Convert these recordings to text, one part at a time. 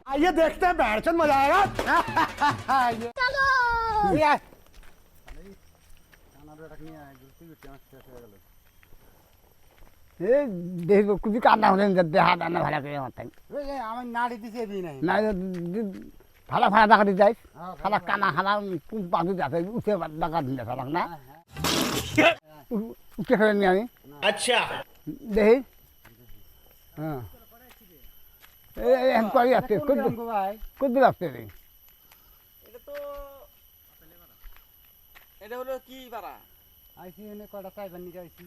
आइए देखते हैं बैठ मजा आएगा। দেখো কিছু কান্না হলেন দেহা টান্না ভাড়া করে আমার তাই আমার নাড়ি দিছে দি নাই না ভাড়া ভাড়া টাকা দিয়ে যাইস খালা কানা খালা কোন পাখি যাচ্ছে উঠে টাকা দিলে খালাক না উঠে খেলে নি আমি अच्छा দেখি হ্যাঁ এই করি আসছে ভাই কদ্দুর আসছে রে এটা হলো কি পারা আইসি এনে কটা চাইবার নিয়ে আইসি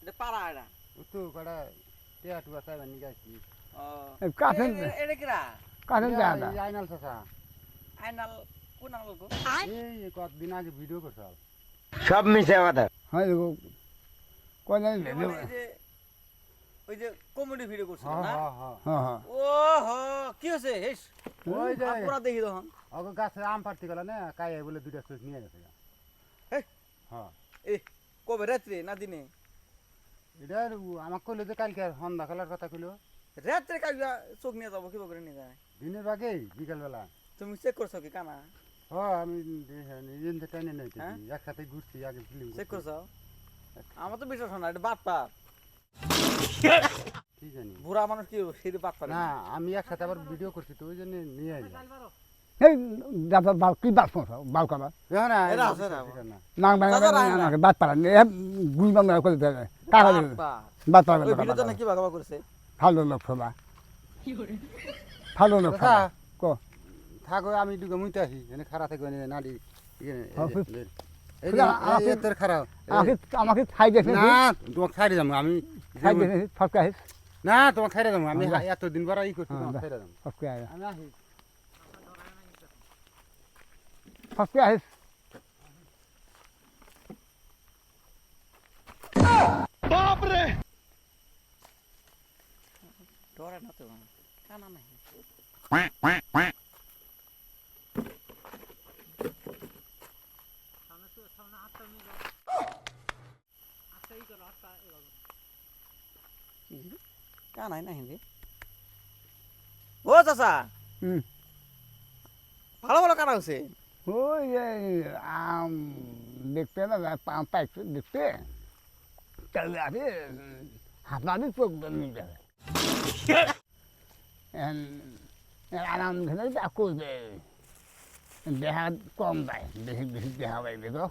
এটা পারা এটা তো কটা টিয়া টুয়া চাইবার নিয়ে আইসি কাঠেন এটা কিরা কাঠেন দেয়া দা আইনাল চাচা আইনাল কোন আঙুল গো এই কতদিন আগে ভিডিও করছ सब मिसे কথা হ্যাঁ দেখো কোন জানি ওই যে কমেডি ভিডিও করছিল হ্যাঁ না হ্যাঁ হ্যাঁ হ্যাঁ ও হো কি হইছে হেস ওই যে পুরা দেখি তখন অগো গাছে আম পাড়তে গেল না কাই বলে দুইটা চোখ নিয়ে গেছে এই হ্যাঁ এ কবে রাত্রে না দিনে এটা আমাকে কইলো যে কালকে সন্ধ্যা খেলার কথা কইলো রাত্রে কালকে চোখ নিয়ে যাবো কিবা করে নিয়ে যায় দিনের আগেই বিকালবেলা তুমি চেক করছো কি কানা হ্যাঁ আমি নিজে টাইনে নেই হ্যাঁ? একসাথে ঘুরছি আগে ফিল্ম চেক করছো আমার তো বিশ্বাস হয় না এটা বাট পার কি জানি বুড়া মানুষ কি সেটা বাট পারে না আমি একসাথে আবার ভিডিও করছি তো ওই জন্য নিয়ে আইলাম এই দাদা বাল কি বাল ফোন বাল করা দেখো না এটা আছে না। না না বাদ পারা গুই বাংলা করে দেবে টাকা দেবে বাদ পারা ওই ভিডিওতে নাকি বাবা করছে ভালো লোক সবা ভালো লোক কথা ক থাকো আমি দুটো মুইতে আসি এনে খারা থাকো এনে নাড়ি এই আমাকে তোর খারাপ আমাকে আমাকে খাই দেখে না তোমাকে খাইরে যাবো আমি খাই দেখে ফটকা আহিস না তোমাকে খাইরে যাবো আমি এতদিন বড় ই করছি তোমাকে খাইরে যাবো ফটকা আয় আমি আসি ফটকা আহিস ডরে না তো কানা নাই কানাই না হিন্দি ও চাচা হুম ভালো ভালো কানা হচ্ছে ওই আম দেখতে না পাইছে দেখতে তাহলে আরে হাতানি চোখ নিতে আরাম ধরে যা করবে দেহা কম দেয় বেশি বেশি দেহা পাইবে তো